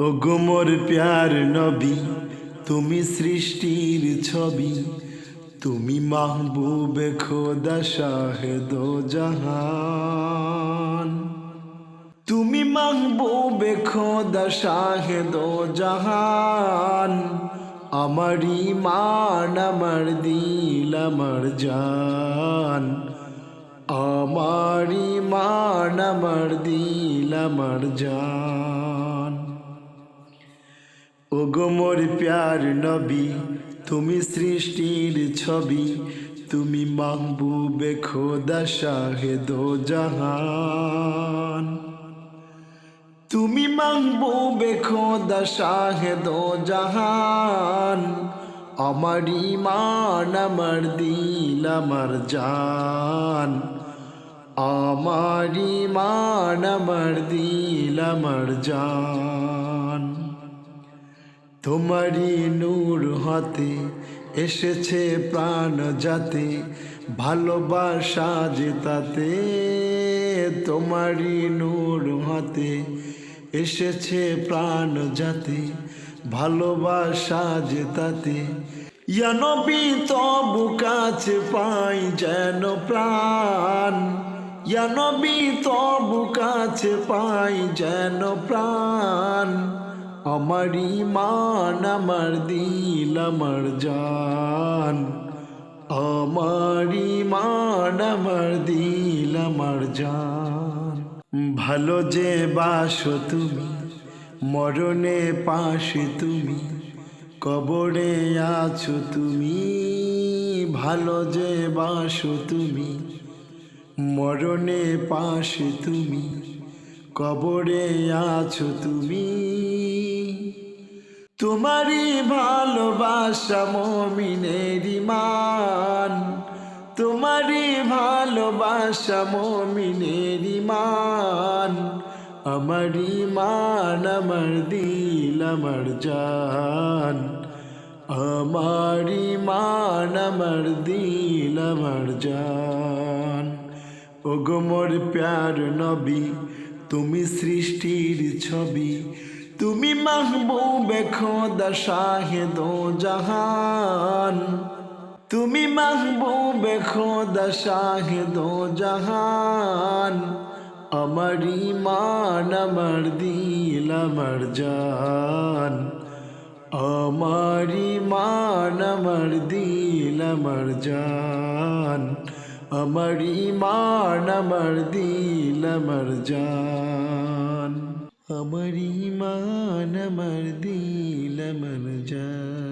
ওগো মোর প্যার নবী, তুমি সৃষ্টির ছবি, তুমি মাহবুবে খোদা শাহেদো জাহান। তুমি মাহবুবে খোদা শাহেদো জাহান। আমার ঈমান, আমার দিল, আমার জান। আমার ঈমান, আমার দিল, আমার জান। ওগো মোর প্যার নবী, তুমি সৃষ্টির ছবি, তুমি মাহবুবে খোদা শাহেদো জাহান। তুমি মাহবুবে খোদা শাহেদো জাহান। আমার ঈমান, আমার দিল, আমার জান। আমার ঈমান, আমার দিল, আমার জান। তোমারি নূর হতে এসেছে প্রাণ যাতে, ভালোবাসা যে তাতে। তোমারি নূর হতে এসেছে প্রাণ যাতে, ভালোবাসা যে তাতে। ইয়া নবী তবু কাছে পাই যেন প্রাণ। ইয়া নবী তবু কাছে পাই যেন প্রাণ। আমার ঈমান, আমার দিল, আমার জান। আমার ঈমান, আমার দিল, আমার জান। ভালো যে বাসো তুমি, মরণে পাশে তুমি, কবরে আছো তুমি। ভালো যে বাসো তুমি, মরণে পাশে তুমি, কবরে আছো তুমি। তোমারই ভালোবাসা মুমিনের ঈমান। তোমারই ভালোবাসা মুমিনের ঈমান। আমার ঈমান, আমার দিল, আমার জান। আমার ঈমান, আমার দিল, আমার জান। ওগো মোর প্যার নবী, তুমি সৃষ্টির ছবি, তুমি মাহবুবে খোদা শাহেদো জাহান। তুমি মাহবুবে খোদা শাহেদো জাহান। আমার ঈমান, আমার দিল, আমার জান। আমার ঈমান, আমার দিল, আমার জান। আমার ঈমান, আমার দিল, আমার জান। আমার ঈমান, আমার দিল, আমার জান।